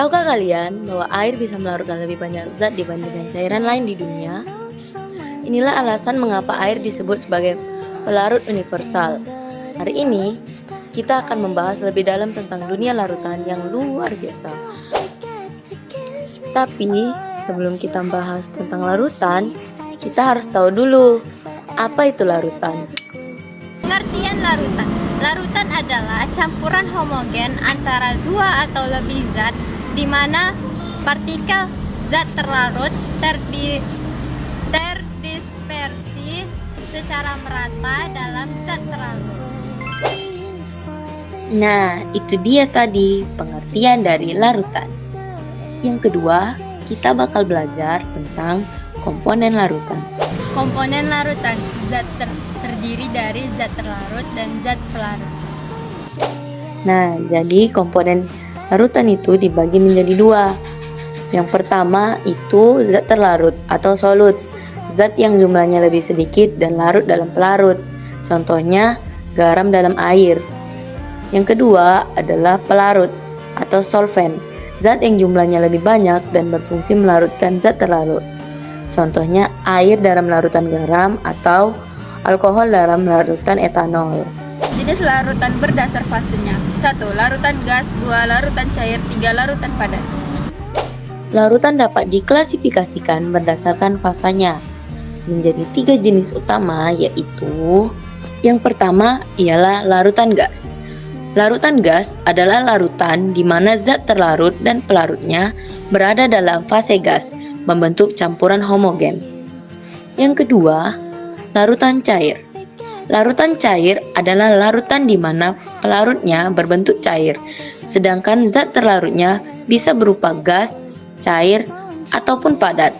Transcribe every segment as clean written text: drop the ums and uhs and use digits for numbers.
Tahukah kalian bahwa air bisa melarutkan lebih banyak zat dibandingkan cairan lain di dunia? Inilah alasan mengapa air disebut sebagai pelarut universal. Hari ini, kita akan membahas lebih dalam tentang dunia larutan yang luar biasa. Tapi, sebelum kita bahas tentang larutan, kita harus tahu dulu, apa itu larutan? Pengertian larutan. Larutan adalah campuran homogen antara dua atau lebih zat di mana partikel zat terlarut terdispersi secara merata dalam zat terlarut. Nah, itu dia tadi pengertian dari larutan. Yang kedua, kita bakal belajar tentang komponen larutan. Komponen larutan zat terdiri dari zat terlarut dan zat pelarut. Nah, jadi komponen larutan itu dibagi menjadi dua. Yang pertama itu zat terlarut atau solut, zat yang jumlahnya lebih sedikit dan larut dalam pelarut. Contohnya garam dalam air. Yang kedua adalah pelarut atau solvent, zat yang jumlahnya lebih banyak dan berfungsi melarutkan zat terlarut. Contohnya air dalam larutan garam atau alkohol dalam larutan etanol. Jenis larutan berdasar fasenya. 1. Larutan gas. 2. Larutan cair. 3. Larutan padat. Larutan dapat diklasifikasikan berdasarkan fasanya menjadi 3 jenis utama, yaitu yang pertama ialah larutan gas. Larutan gas adalah larutan di mana zat terlarut dan pelarutnya berada dalam fase gas, membentuk campuran homogen. Yang kedua, larutan cair. Larutan cair adalah larutan di mana pelarutnya berbentuk cair, sedangkan zat terlarutnya bisa berupa gas, cair, ataupun padat.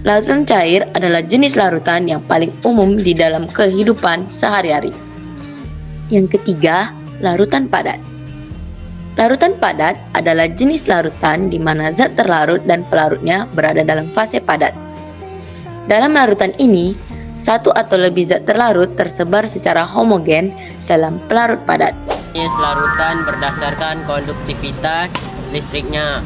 Larutan cair adalah jenis larutan yang paling umum di dalam kehidupan sehari-hari. Yang ketiga, larutan padat. Larutan padat adalah jenis larutan di mana zat terlarut dan pelarutnya berada dalam fase padat. Dalam larutan ini, satu atau lebih zat terlarut tersebar secara homogen dalam pelarut padat. Jenis larutan berdasarkan konduktivitas listriknya.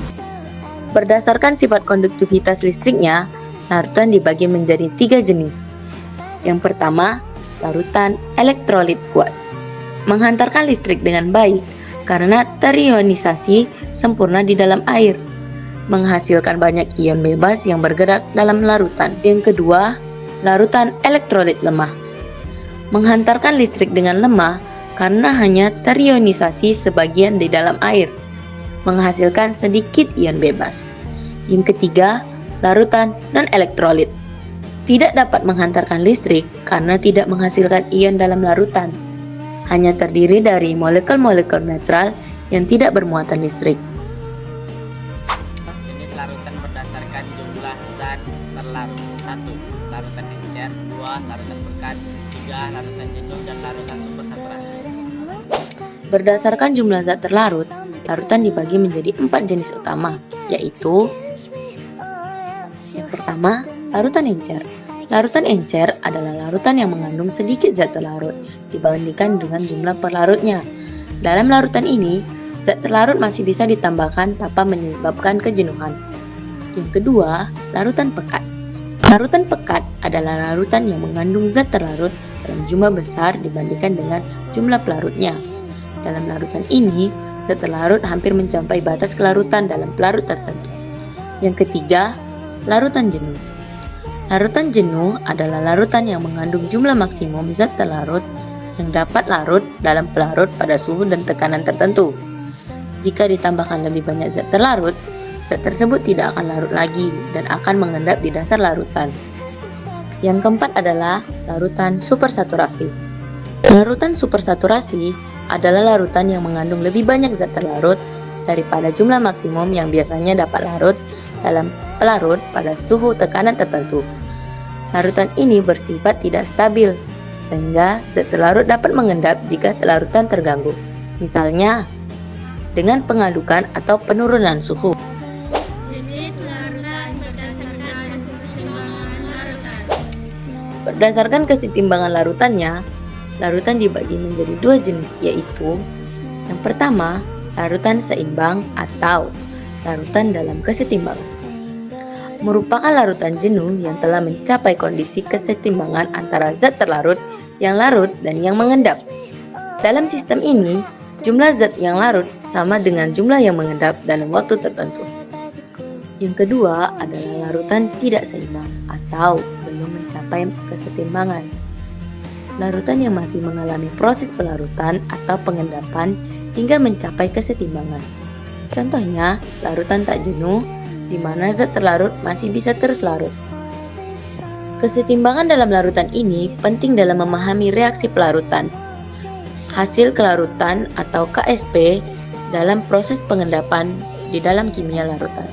Berdasarkan sifat konduktivitas listriknya, larutan dibagi menjadi 3 jenis. Yang pertama, larutan elektrolit kuat. Menghantarkan listrik dengan baik karena terionisasi sempurna di dalam air, menghasilkan banyak ion bebas yang bergerak dalam larutan. Yang kedua, larutan elektrolit lemah. Menghantarkan listrik dengan lemah karena hanya terionisasi sebagian di dalam air, menghasilkan sedikit ion bebas. Yang ketiga, larutan non-elektrolit. Tidak dapat menghantarkan listrik karena tidak menghasilkan ion dalam larutan. Hanya terdiri dari molekul-molekul netral yang tidak bermuatan listrik. Jenis larutan berdasarkan jumlah zat terlarut. 1. Larutan encer. 2. Larutan pekat. 3. Larutan jenuh dan larutan supersaturasi. Berdasarkan jumlah zat terlarut, larutan dibagi menjadi 4 jenis utama, yaitu yang pertama, larutan encer. Larutan encer adalah larutan yang mengandung sedikit zat terlarut dibandingkan dengan jumlah pelarutnya. Dalam larutan ini, zat terlarut masih bisa ditambahkan tanpa menyebabkan kejenuhan. Yang kedua, larutan pekat. Larutan pekat adalah larutan yang mengandung zat terlarut dalam jumlah besar dibandingkan dengan jumlah pelarutnya. Dalam larutan ini, zat terlarut hampir mencapai batas kelarutan dalam pelarut tertentu. Yang ketiga, larutan jenuh. Larutan jenuh adalah larutan yang mengandung jumlah maksimum zat terlarut yang dapat larut dalam pelarut pada suhu dan tekanan tertentu. Jika ditambahkan lebih banyak zat terlarut, zat tersebut tidak akan larut lagi dan akan mengendap di dasar larutan. Yang keempat adalah larutan supersaturasi. Larutan supersaturasi adalah larutan yang mengandung lebih banyak zat terlarut daripada jumlah maksimum yang biasanya dapat larut dalam pelarut pada suhu tekanan tertentu. Larutan ini bersifat tidak stabil, sehingga zat terlarut dapat mengendap jika larutan terganggu, misalnya dengan pengadukan atau penurunan suhu. Jenis larutan berdasarkan keseimbangan larutan. Berdasarkan kesetimbangan larutannya, larutan dibagi menjadi 2 jenis, yaitu yang pertama, larutan seimbang atau larutan dalam kesetimbangan. Merupakan larutan jenuh yang telah mencapai kondisi kesetimbangan antara zat terlarut, yang larut, dan yang mengendap. Dalam sistem ini, jumlah zat yang larut sama dengan jumlah yang mengendap dalam waktu tertentu. Yang kedua adalah larutan tidak seimbang atau belum mencapai kesetimbangan. Larutan yang masih mengalami proses pelarutan atau pengendapan hingga mencapai kesetimbangan. Contohnya, larutan tak jenuh, di mana zat terlarut masih bisa terus larut. Kesetimbangan dalam larutan ini penting dalam memahami reaksi pelarutan, hasil kelarutan atau KSP dalam proses pengendapan di dalam kimia larutan.